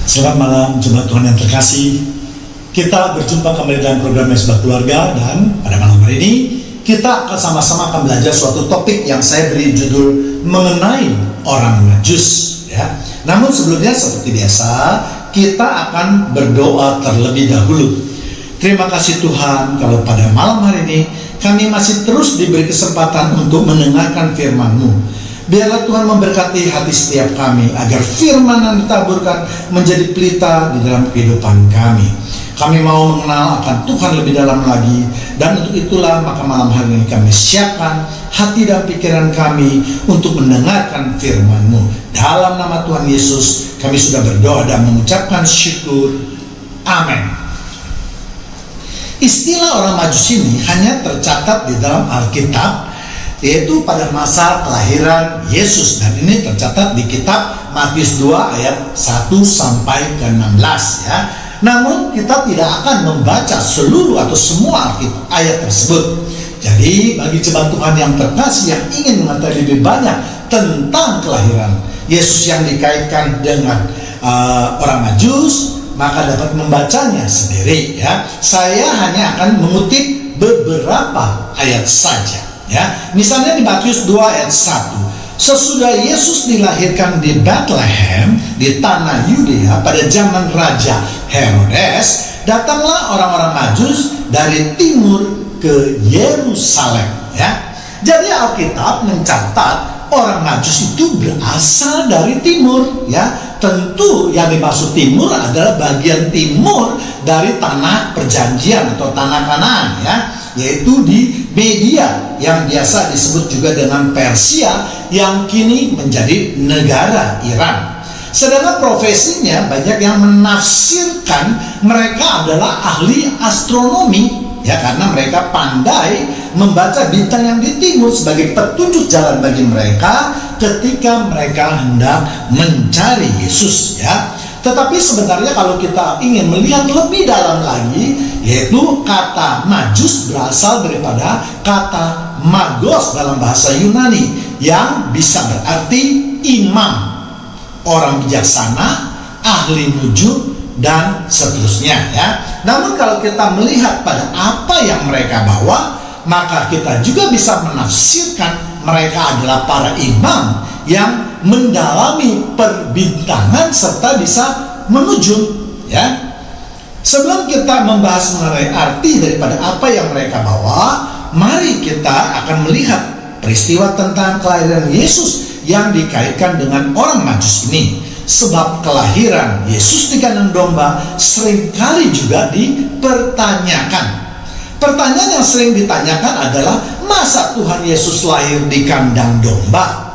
Selamat malam jemaat Tuhan yang terkasih. Kita berjumpa kembali dalam program Mesbah Keluarga, dan pada malam hari ini kita akan sama-sama belajar suatu topik yang saya beri judul mengenai orang Majus, ya. Namun sebelumnya seperti biasa kita akan berdoa terlebih dahulu. Terima kasih Tuhan kalau pada malam hari ini kami masih terus diberi kesempatan untuk mendengarkan firman-Mu. Biarlah Tuhan memberkati hati setiap kami agar firman yang ditaburkan menjadi pelita di dalam kehidupan kami. Kami mau mengenal akan Tuhan lebih dalam lagi, dan untuk itulah maka malam hari ini kami siapkan hati dan pikiran kami untuk mendengarkan firman-Mu. Dalam nama Tuhan Yesus kami sudah berdoa dan mengucapkan syukur. Amin. Istilah orang Majus ini hanya tercatat di dalam Alkitab, yaitu pada masa kelahiran Yesus, dan ini tercatat di kitab Matius 2 ayat 1 sampai ke 16, ya. Namun kita tidak akan membaca seluruh atau semua ayat tersebut. Jadi bagi jemaat Tuhan yang terkasih yang ingin mengetahui lebih banyak tentang kelahiran Yesus yang dikaitkan dengan orang Majus, maka dapat membacanya sendiri, ya. Saya hanya akan mengutip beberapa ayat saja. Ya, misalnya di Matius 2 ayat 1, sesudah Yesus dilahirkan di Bethlehem di tanah Yudea pada zaman Raja Herodes, datanglah orang-orang Majus dari timur ke Yerusalem. Ya, jadi Alkitab mencatat orang Majus itu berasal dari timur. Ya, tentu yang dimaksud timur adalah bagian timur dari tanah perjanjian atau tanah Kanaan, ya, yaitu di Media yang biasa disebut juga dengan Persia yang kini menjadi negara Iran. Sedangkan profesinya banyak yang menafsirkan mereka adalah ahli astronomi, ya, karena mereka pandai membaca bintang yang di timur sebagai petunjuk jalan bagi mereka ketika mereka hendak mencari Yesus, ya. Tetapi sebenarnya kalau kita ingin melihat lebih dalam lagi, yaitu kata Majus berasal daripada kata magos dalam bahasa Yunani yang bisa berarti imam, orang bijaksana, ahli nujuk, dan seterusnya, ya. Namun kalau kita melihat pada apa yang mereka bawa, maka kita juga bisa menafsirkan mereka adalah para imam yang mendalami perbintangan serta bisa menujung, ya. Sebelum kita membahas mengenai arti daripada apa yang mereka bawa, mari kita akan melihat peristiwa tentang kelahiran Yesus yang dikaitkan dengan orang Majus ini. Sebab kelahiran Yesus di kandang domba seringkali juga dipertanyakan. Pertanyaan yang sering ditanyakan adalah, masa Tuhan Yesus lahir di kandang domba?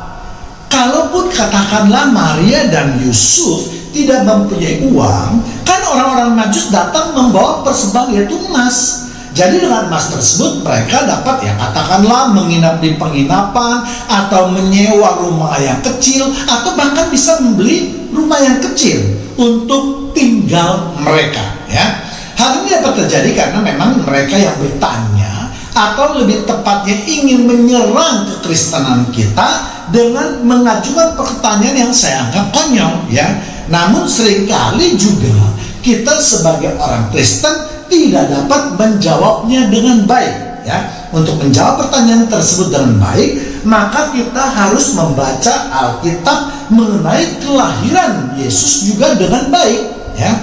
Kalaupun katakanlah Maria dan Yusuf tidak mempunyai uang, kan orang-orang Majus datang membawa persembahan yaitu emas. Jadi dengan emas tersebut mereka dapat, ya, katakanlah menginap di penginapan atau menyewa rumah yang kecil, atau bahkan bisa membeli rumah yang kecil untuk tinggal mereka, ya. Hal ini dapat terjadi karena memang mereka yang bertanya, atau lebih tepatnya ingin menyerang kekristenan kita dengan mengajukan pertanyaan yang saya anggap konyol, ya. Namun seringkali juga kita sebagai orang Kristen tidak dapat menjawabnya dengan baik, ya. Untuk menjawab pertanyaan tersebut dengan baik, maka kita harus membaca Alkitab mengenai kelahiran Yesus juga dengan baik, ya.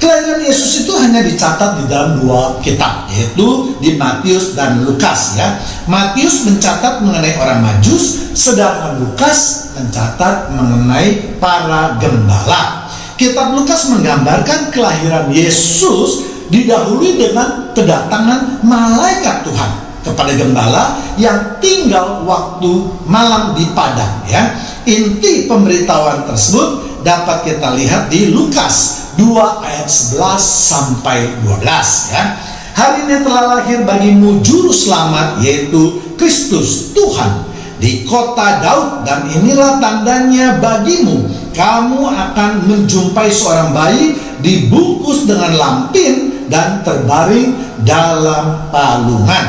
Kelahiran Yesus itu hanya dicatat di dalam dua kitab, yaitu di Matius dan Lukas, ya. Matius mencatat mengenai orang Majus, sedangkan Lukas mencatat mengenai para gembala. Kitab Lukas menggambarkan kelahiran Yesus didahului dengan kedatangan malaikat Tuhan kepada gembala yang tinggal waktu malam di padang, ya. Inti pemberitahuan tersebut dapat kita lihat di Lukas 2 ayat 11 sampai 12, ya. Hari ini telah lahir bagimu juru selamat, yaitu Kristus Tuhan, di kota Daud, dan inilah tandanya bagimu, kamu akan menjumpai seorang bayi dibungkus dengan lampin dan terbaring dalam palungan.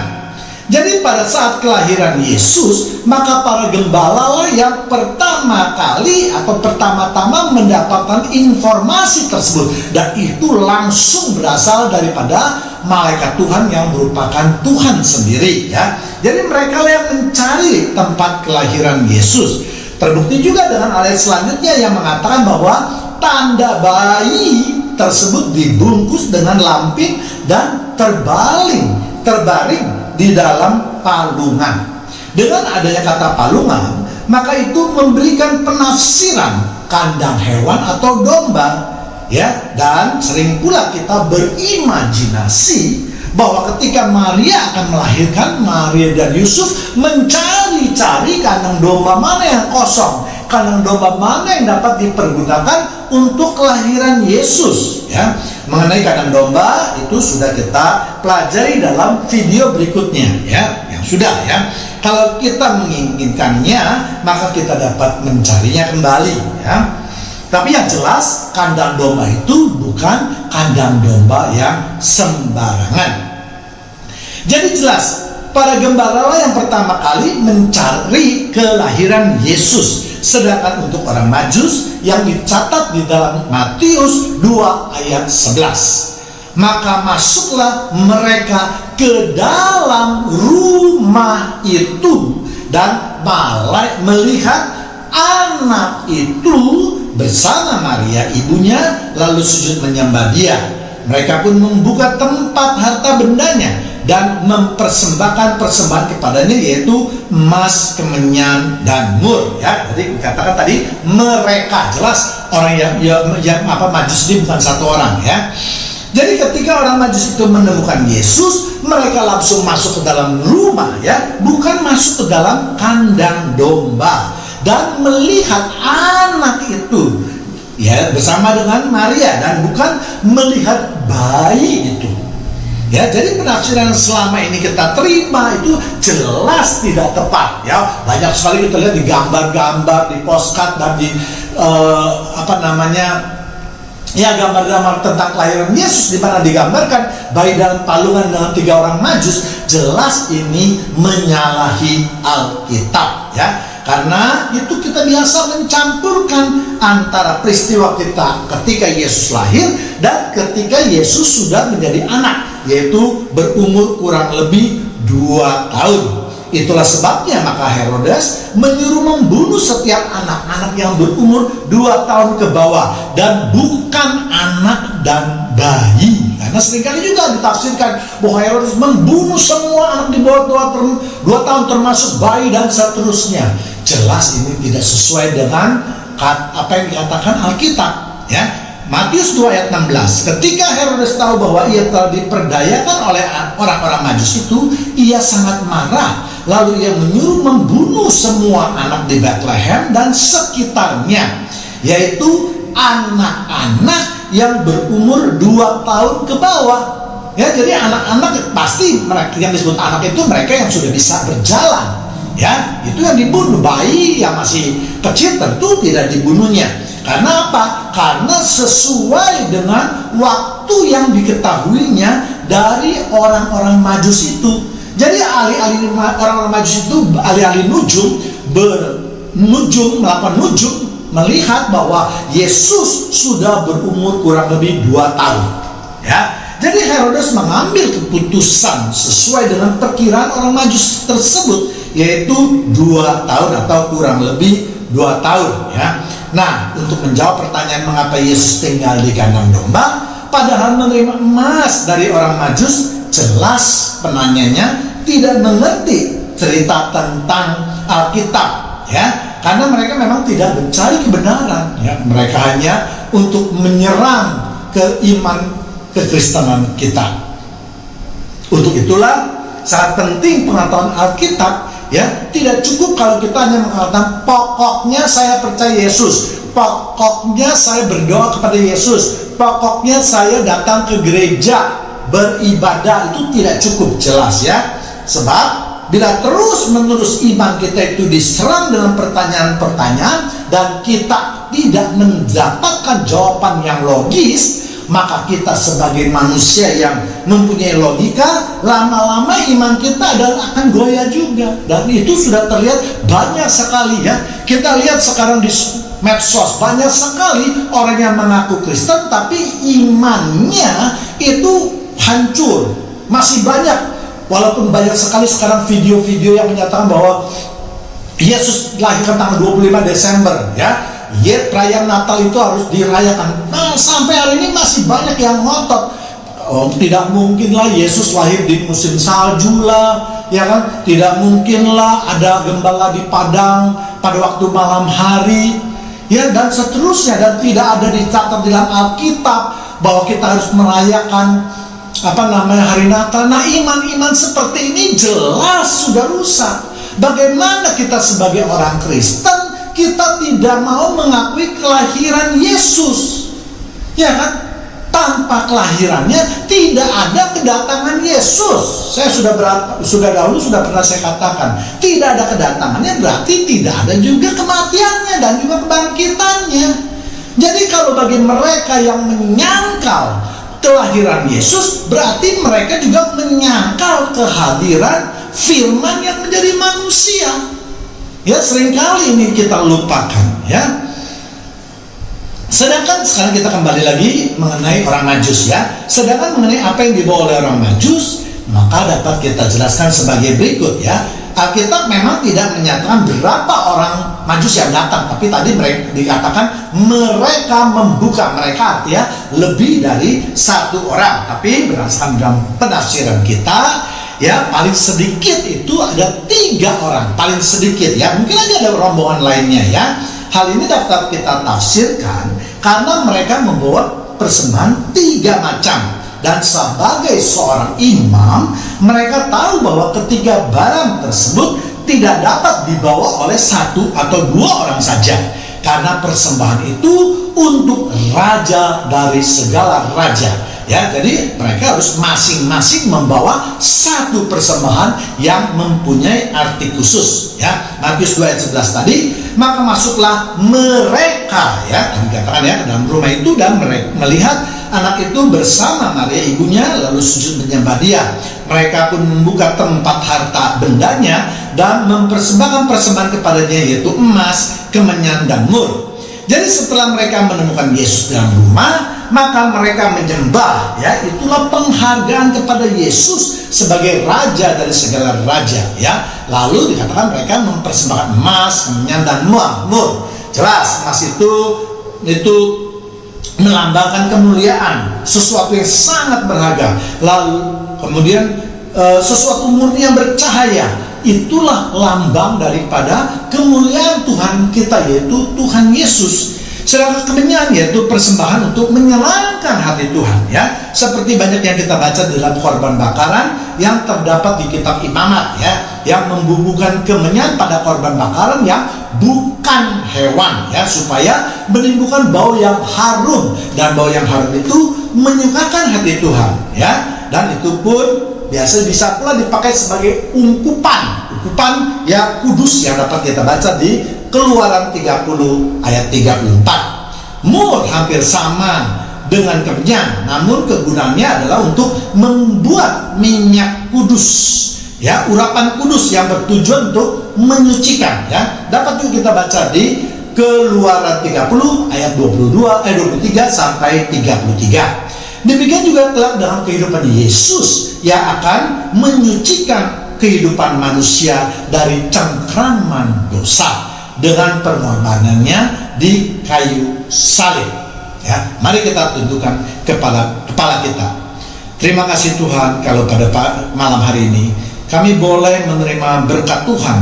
Jadi pada saat kelahiran Yesus, maka para gembala lah yang pertama kali atau pertama-tama mendapatkan informasi tersebut, dan itu langsung berasal daripada malaikat Tuhan yang merupakan Tuhan sendiri, ya. Jadi mereka lah yang mencari tempat kelahiran Yesus. Terbukti juga dengan ayat selanjutnya yang mengatakan bahwa tanda bayi tersebut dibungkus dengan lampin dan terbaring di dalam palungan. Dengan adanya kata palungan, maka itu memberikan penafsiran kandang hewan atau domba, ya. Dan sering pula kita berimajinasi bahwa ketika Maria akan melahirkan, Maria dan Yusuf mencari-cari kandang domba mana yang kosong, kandang domba mana yang dapat dipergunakan untuk kelahiran Yesus, ya. Mengenai kandang domba itu sudah kita pelajari dalam video berikutnya, ya, yang sudah, ya. Kalau kita menginginkannya, maka kita dapat mencarinya kembali, ya. Tapi yang jelas kandang domba itu bukan kandang domba yang sembarangan. Jadi jelas para gembala yang pertama kali mencari kelahiran Yesus. Sedangkan untuk orang Majus yang dicatat di dalam Matius 2 ayat 11, maka masuklah mereka ke dalam rumah itu dan melihat anak itu bersama Maria ibunya, lalu sujud menyembah dia. Mereka pun membuka tempat harta bendanya dan mempersembahkan persembahan kepadanya, yaitu emas, kemenyan, dan mur, ya. Jadi dikatakan tadi mereka, jelas orang yang Majus ini bukan satu orang, ya. Jadi ketika orang Majus itu menemukan Yesus, mereka langsung masuk ke dalam rumah, ya, bukan masuk ke dalam kandang domba, dan melihat anak itu, ya, bersama dengan Maria, dan bukan melihat bayi itu. Ya, jadi penafsiran selama ini kita terima itu jelas tidak tepat, ya. Banyak sekali kita lihat di gambar-gambar, di postcard, dan di gambar-gambar tentang kelahiran Yesus, di mana digambarkan bayi dalam palungan dengan 3 orang Majus. Jelas ini menyalahi Alkitab, ya. Karena itu kita biasa mencampurkan antara peristiwa kita ketika Yesus lahir dan ketika Yesus sudah menjadi anak, yaitu berumur kurang lebih 2 tahun. Itulah sebabnya maka Herodes menyuruh membunuh setiap anak-anak yang berumur 2 tahun ke bawah, dan bukan anak dan bayi. Karena seringkali juga ditafsirkan bahwa Herodes membunuh semua anak di bawah 2 tahun termasuk bayi dan seterusnya. Jelas ini tidak sesuai dengan apa yang dikatakan Alkitab, ya. Matius 2 ayat 16, ketika Herodes tahu bahwa ia telah diperdayakan oleh orang-orang Majus itu, ia sangat marah. Lalu ia menyuruh membunuh semua anak di Bethlehem dan sekitarnya, yaitu anak-anak yang berumur 2 tahun ke bawah. Ya, jadi anak-anak pasti mereka yang disebut anak itu mereka yang sudah bisa berjalan. Ya, itu yang dibunuh. Bayi yang masih kecil tentu tidak dibunuhnya. Karena apa? Karena sesuai dengan waktu yang diketahuinya dari orang-orang Majus itu. Jadi alih-alih orang-orang Majus itu alih-alih melakukan nujum, melihat bahwa Yesus sudah berumur kurang lebih 2 tahun. Ya. Jadi Herodes mengambil keputusan sesuai dengan perkiraan orang Majus tersebut, yaitu 2 tahun atau kurang lebih 2 tahun, ya. Nah, untuk menjawab pertanyaan mengapa Yesus tinggal di kandang domba padahal menerima emas dari orang Majus, jelas penanyanya tidak mengerti cerita tentang Alkitab, ya. Karena mereka memang tidak mencari kebenaran, ya. Mereka hanya untuk menyerang keiman kekristenan kita. Untuk itulah sangat penting pengetahuan Alkitab, ya. Tidak cukup kalau kita hanya mengatakan pokoknya saya percaya Yesus, pokoknya saya berdoa kepada Yesus, pokoknya saya datang ke gereja beribadah. Itu tidak cukup, jelas, ya. Sebab bila terus-menerus iman kita itu diserang dengan pertanyaan-pertanyaan dan kita tidak mendapatkan jawaban yang logis, maka kita sebagai manusia yang mempunyai logika, lama-lama iman kita akan goyah juga. Dan itu sudah terlihat banyak sekali ya. Kita lihat sekarang di medsos, banyak sekali orang yang mengaku Kristen tapi imannya itu hancur. Masih banyak, walaupun banyak sekali sekarang video-video yang menyatakan bahwa Yesus dilahirkan tanggal 25 Desember ya. Perayaan Natal itu harus dirayakan. Nah, sampai hari ini masih banyak yang ngotot. Tidak mungkinlah Yesus lahir di musim salju lah, ya kan? Tidak mungkinlah ada gembala di padang pada waktu malam hari, ya, dan seterusnya. Dan tidak ada dicatat dalam Alkitab bahwa kita harus merayakan hari Natal. Nah, iman-iman seperti ini jelas sudah rusak. Bagaimana kita sebagai orang Kristen, kita tidak mau mengakui kelahiran Yesus, ya kan? Tanpa kelahirannya tidak ada kedatangan Yesus. Saya dahulu sudah pernah saya katakan, tidak ada kedatangannya berarti tidak ada juga kematiannya dan juga kebangkitannya. Jadi kalau bagi mereka yang menyangkal kelahiran Yesus, berarti mereka juga menyangkal kehadiran firman yang menjadi manusia. Ya, seringkali ini kita lupakan ya. Sedangkan sekarang kita kembali lagi mengenai orang Majus ya. Sedangkan mengenai apa yang dibawa oleh orang Majus, maka dapat kita jelaskan sebagai berikut ya. Alkitab memang tidak menyatakan berapa orang Majus yang datang, tapi tadi mereka dikatakan mereka membuka, mereka artinya lebih dari satu orang. Tapi berdasarkan dalam penafsiran kita ya, paling sedikit itu ada 3 orang, paling sedikit ya. Mungkin aja ada rombongan lainnya ya. Hal ini dapat kita tafsirkan karena mereka membawa persembahan 3 macam. Dan sebagai seorang imam, mereka tahu bahwa ketika barang tersebut tidak dapat dibawa oleh 1 atau 2 orang saja. Karena persembahan itu untuk raja dari segala raja. Ya, jadi mereka harus masing-masing membawa 1 persembahan yang mempunyai arti khusus. Ya, Matius 2 ayat 11 tadi, maka masuklah mereka ya, dikatakan ya, ke dalam rumah itu dan mereka melihat anak itu bersama Maria ibunya, lalu sujud menyembah dia. Mereka pun membuka tempat harta bendanya dan mempersembahkan persembahan kepadanya, yaitu emas, kemenyan dan mur. Jadi setelah mereka menemukan Yesus dalam rumah, maka mereka menyembah ya. Itulah penghargaan kepada Yesus sebagai raja dari segala raja ya. Lalu dikatakan mereka mempersembahkan emas, kemenyan dan mur. Jelas emas itu melambangkan kemuliaan, sesuatu yang sangat berharga. Lalu kemudian sesuatu murni yang bercahaya, itulah lambang daripada kemuliaan Tuhan kita, yaitu Tuhan Yesus. Sedangkan kemenyan yaitu persembahan untuk menyenangkan hati Tuhan ya. Seperti banyak yang kita baca dalam korban bakaran yang terdapat di kitab Imamat ya, yang membubuhkan kemenyan pada korban bakaran yang bukan hewan ya, supaya menimbulkan bau yang harum, dan bau yang harum itu menyukakan hati Tuhan ya. Dan itu pun biasa bisa pula dipakai sebagai ungkupan ya kudus yang dapat kita baca di Keluaran 30 ayat 34. Mur hampir sama dengan kemenyan, namun kegunaannya adalah untuk membuat minyak kudus ya, urapan kudus yang bertujuan untuk menyucikan ya. Dapat juga kita baca di Keluaran 30 ayat 23 sampai 33. Demikian juga kelak dalam kehidupan Yesus yang akan menyucikan kehidupan manusia dari cengkraman dosa dengan pengorbanannya di kayu salib ya. Mari kita tundukkan kepala kita. Terima kasih Tuhan kalau pada malam hari ini kami boleh menerima berkat Tuhan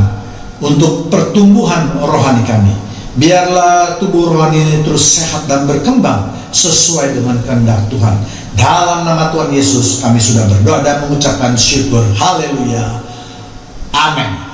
untuk pertumbuhan rohani kami. Biarlah tubuh rohani ini terus sehat dan berkembang sesuai dengan kehendak Tuhan. Dalam nama Tuhan Yesus kami sudah berdoa dan mengucapkan syukur. Haleluya. Amin.